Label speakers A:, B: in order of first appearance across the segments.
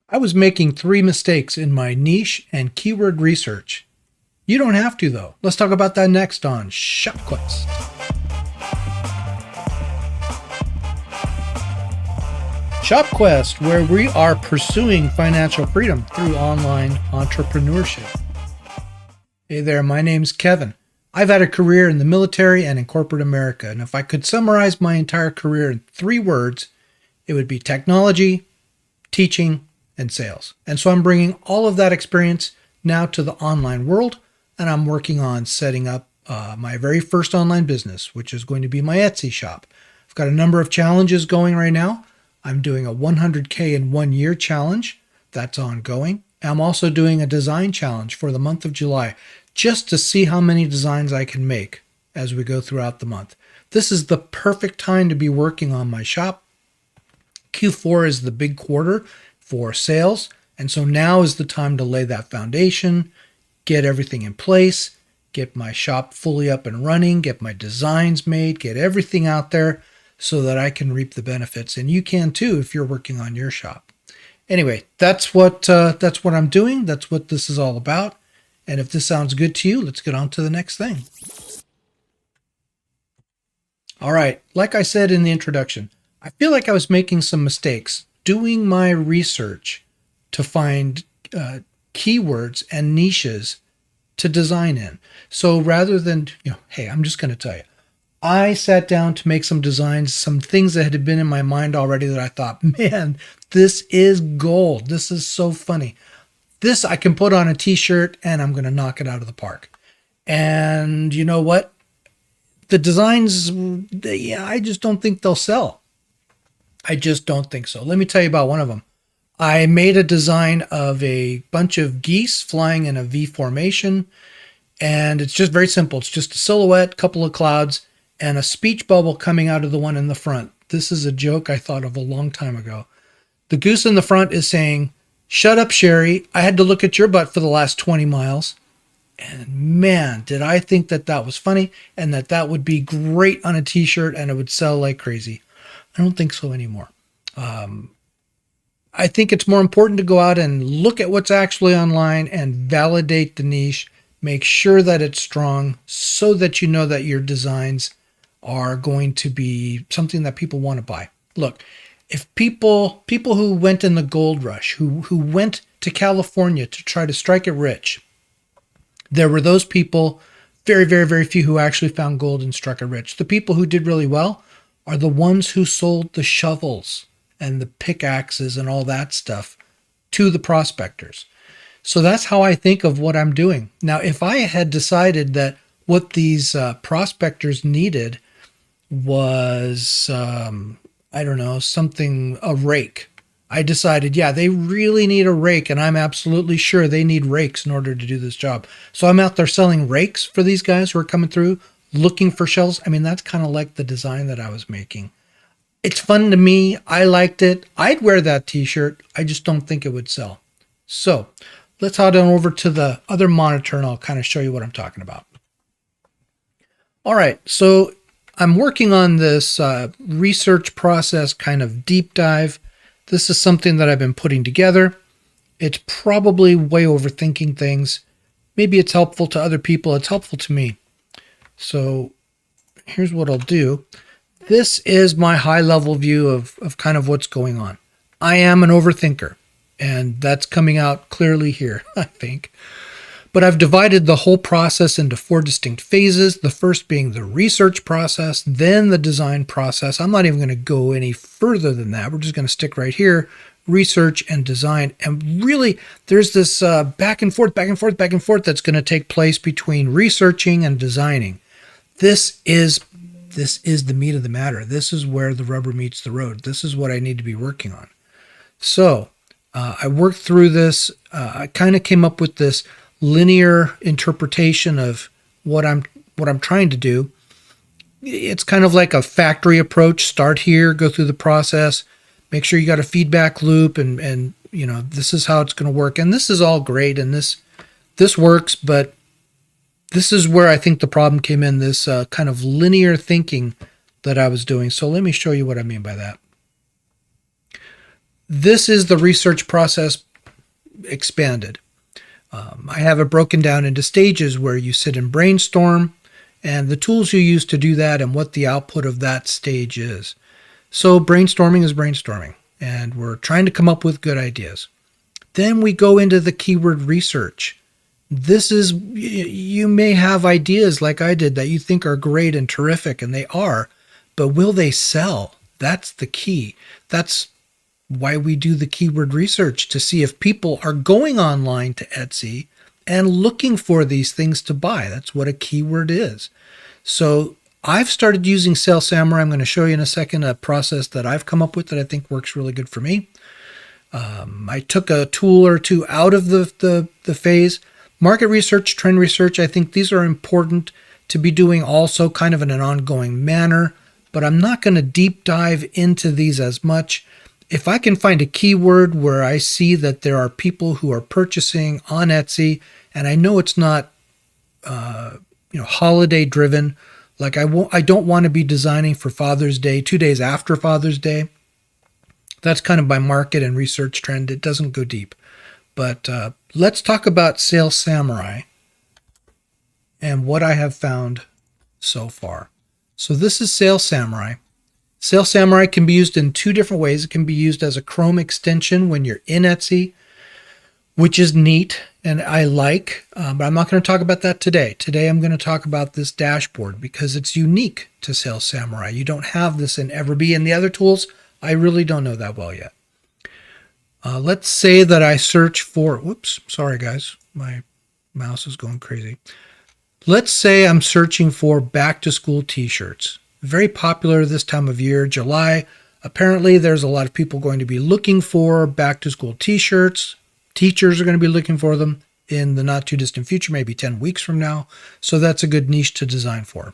A: I was making 3 mistakes in my niche and keyword research. You don't have to, though. Let's talk about that next on ShopQuest. ShopQuest, where we are pursuing financial freedom through online entrepreneurship. Hey there, my name's Kevin. I've had a career in the military and in corporate America, and if I could summarize my entire career in 3 words, it would be technology, teaching, and sales. And so I'm bringing all of that experience now to the online world, and I'm working on setting up my very first online business, which is going to be my Etsy shop. I've got a number of challenges going right now. I'm doing a 100K in 1 year challenge. That's ongoing. I'm also doing a design challenge for the month of July, just to see how many designs I can make as we go throughout the month. This is the perfect time to be working on my shop. Q4 is the big quarter for sales, and so now is the time to lay that foundation, get everything in place, get my shop fully up and running, get my designs made, get everything out there so that I can reap the benefits. And you can too if you're working on your shop. Anyway, that's what I'm doing. That's what this is all about. And if this sounds good to you, let's get on to the next thing. All right, like I said in the introduction, I feel like I was making some mistakes doing my research to find keywords and niches to design in. So rather than, hey, I'm just going to tell you, I sat down to make some designs, some things that had been in my mind already that I thought, man, this is gold. This is so funny. This I can put on a t-shirt and I'm going to knock it out of the park. And you know what? The designs, I just don't think they'll sell. I just don't think so. Let me tell you about one of them. I made a design of a bunch of geese flying in a V formation, and it's just very simple. It's just a silhouette, couple of clouds, and a speech bubble coming out of the one in the front. This is a joke I thought of a long time ago. The goose in the front is saying, "Shut up, Sherry. I had to look at your butt for the last 20 miles. And man, did I think that that was funny and that would be great on a t-shirt and it would sell like crazy. I don't think so anymore. I think it's more important to go out and look at what's actually online and validate the niche, make sure that it's strong so that you know that your designs are going to be something that people want to buy. Look, if people who went in the gold rush, who went to California to try to strike it rich, there were those people, very, very, very few who actually found gold and struck it rich. The people who did really well are the ones who sold the shovels and the pickaxes and all that stuff to the prospectors. So that's how I think of what I'm doing. Now, if I had decided that what these prospectors needed was, I don't know, a rake. I decided, yeah, they really need a rake, and I'm absolutely sure they need rakes in order to do this job. So I'm out there selling rakes for these guys who are coming through, looking for shelves. I mean, that's kind of like the design that I was making. It's fun to me. I liked it. I'd wear that t-shirt. I just don't think it would sell. So let's head on over to the other monitor and I'll kind of show you what I'm talking about. All right, so I'm working on this research process kind of deep dive. This is something that I've been putting together. It's probably way overthinking things. Maybe it's helpful to other people. It's helpful to me. So here's what I'll do. This is my high-level view of kind of what's going on. I am an overthinker, and that's coming out clearly here, I think. But I've divided the whole process into 4 distinct phases, the first being the research process, then the design process. I'm not even going to go any further than that. We're just going to stick right here, research and design. And really, there's this back and forth that's going to take place between researching and designing. This is the meat of the matter. This is where the rubber meets the road. This is what I need to be working on. So I worked through this. I kind of came up with this linear interpretation of what I'm trying to do. It's kind of like a factory approach. Start here, go through the process, make sure you got a feedback loop, and this is how it's going to work. And this is all great, and this works, but this is where I think the problem came in, this kind of linear thinking that I was doing. So let me show you what I mean by that. this is the research process expanded. I have it broken down into stages where you sit and brainstorm and the tools you use to do that and what the output of that stage is. So brainstorming is brainstorming, and we're trying to come up with good ideas. Then we go into the keyword research. This is, you may have ideas like I did that you think are great and terrific, and they are, but will they sell? That's the key. That's why we do the keyword research, to see if people are going online to Etsy and looking for these things to buy. That's what a keyword is. So I've started using Sales Samurai. I'm going to show you in a second a process that I've come up with that I think works really good for me. I took a tool or two out of the phase. Market research, trend research, I think these are important to be doing also kind of in an ongoing manner, but I'm not going to deep dive into these as much. If I can find a keyword where I see that there are people who are purchasing on Etsy, and I know it's not, holiday driven, like I don't want to be designing for Father's Day 2 days after Father's Day. That's kind of my market and research trend. It doesn't go deep. But let's talk about Sales Samurai and what I have found so far. So this is Sales Samurai. Sales Samurai can be used in two different ways. It can be used as a Chrome extension when you're in Etsy, which is neat and I like, but I'm not going to talk about that today. Today I'm going to talk about this dashboard because it's unique to Sales Samurai. You don't have this in Everbee, and the other tools I really don't know that well yet. Let's say that I search for, whoops, sorry guys, my mouse is going crazy. Let's say I'm searching for back to school t-shirts. Very popular this time of year, July. Apparently there's a lot of people going to be looking for back to school t-shirts. Teachers are going to be looking for them in the not too distant future, maybe 10 weeks from now. So that's a good niche to design for.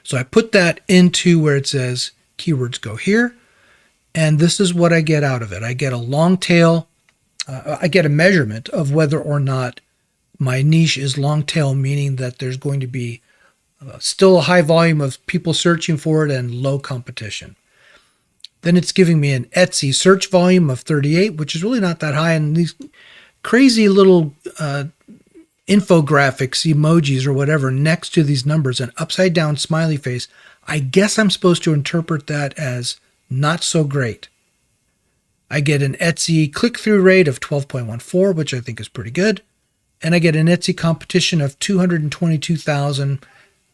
A: So I put that into where it says keywords go here. And this is what I get out of it. I get a long tail. I get a measurement of whether or not my niche is long tail, meaning that there's going to be still a high volume of people searching for it and low competition. Then it's giving me an Etsy search volume of 38, which is really not that high. And these crazy little infographics, emojis or whatever next to these numbers, an upside down smiley face. I guess I'm supposed to interpret that as not so great. I get an Etsy click-through rate of 12.14, which I think is pretty good. And I get an Etsy competition of 222,000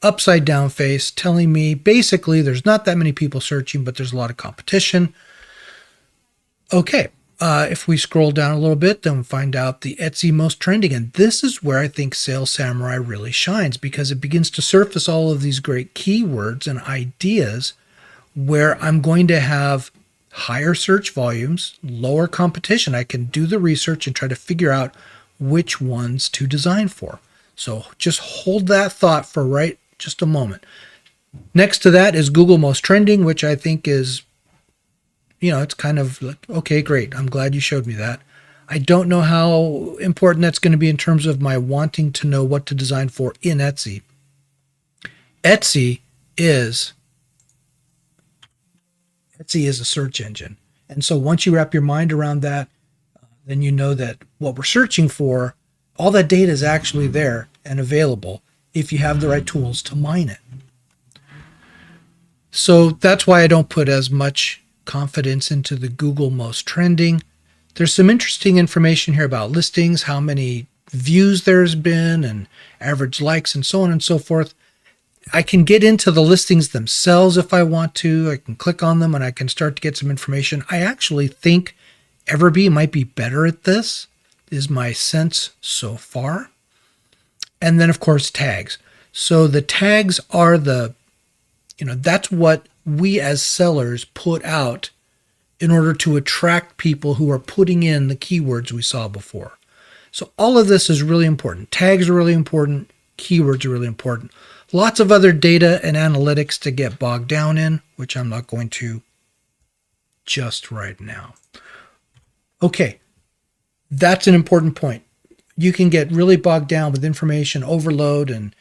A: upside down face, telling me basically there's not that many people searching, but there's a lot of competition. Okay, if we scroll down a little bit, then we find out the Etsy most trending. And this is where I think Sales Samurai really shines, because it begins to surface all of these great keywords and ideas where I'm going to have higher search volumes, lower competition. I can do the research and try to figure out which ones to design for. So just hold that thought for just a moment. Next to that is Google Most Trending, which I think is, it's kind of like, okay, great. I'm glad you showed me that. I don't know how important that's going to be in terms of my wanting to know what to design for in Etsy. Etsy is a search engine. And so once you wrap your mind around that, then you know that what we're searching for, all that data is actually there and available if you have the right tools to mine it. So that's why I don't put as much confidence into the Google Most Trending. There's some interesting information here about listings, how many views there's been, and average likes, and so on and so forth. I can get into the listings themselves if I want to. I can click on them and I can start to get some information. I actually think Everbee might be better at this, is my sense so far. And then, of course, tags. So the tags are that's what we as sellers put out in order to attract people who are putting in the keywords we saw before. So all of this is really important. Tags are really important. Keywords are really important. Lots of other data and analytics to get bogged down in, which I'm not going to just right now. Okay, that's an important point. You can get really bogged down with information overload and,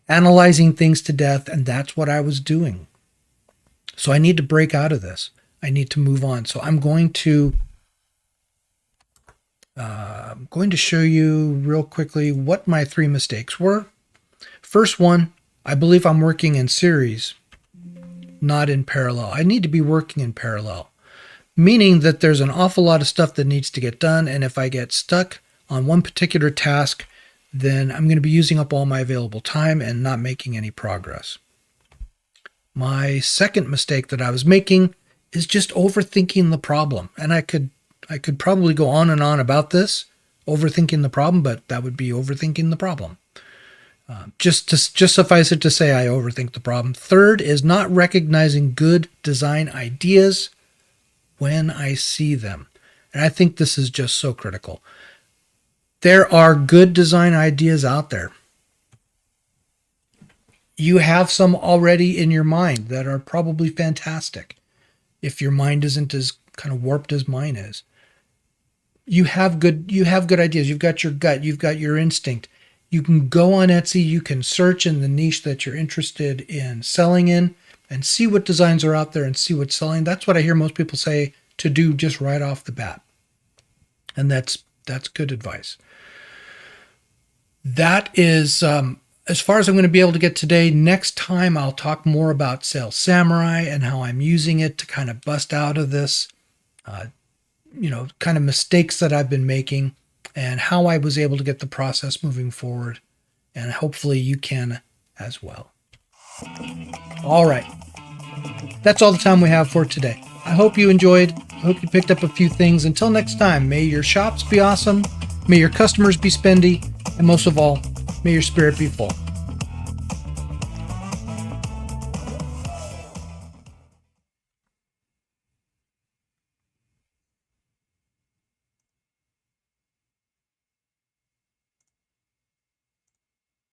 A: analyzing things to death, and that's what I was doing. So I need to break out of this. I need to move on. So I'm going to show you real quickly what my 3 mistakes were. First one, I believe I'm working in series, not in parallel. I need to be working in parallel, meaning that there's an awful lot of stuff that needs to get done. And if I get stuck on one particular task, then I'm going to be using up all my available time and not making any progress. My second mistake that I was making is just overthinking the problem. And I could probably go on and on about this, overthinking the problem, but that would be overthinking the problem. Just suffice it to say I overthink the problem. Third is not recognizing good design ideas when I see them. And I think this is just so critical. There are good design ideas out there. You have some already in your mind that are probably fantastic, if your mind isn't as kind of warped as mine is. You have good ideas. You've got your gut. You've got your instinct. You can go on Etsy. You can search in the niche that you're interested in selling in and see what designs are out there and see what's selling. That's what I hear most people say to do just right off the bat. And that's good advice. That is as far as I'm going to be able to get today. Next time I'll talk more about Sales Samurai and how I'm using it to kind of bust out of this, kind of mistakes that I've been making and how I was able to get the process moving forward. And hopefully you can as well. All right. That's all the time we have for today. I hope you enjoyed. I hope you picked up a few things. Until next time, may your shops be awesome. May your customers be spendy. And most of all, may your spirit be full.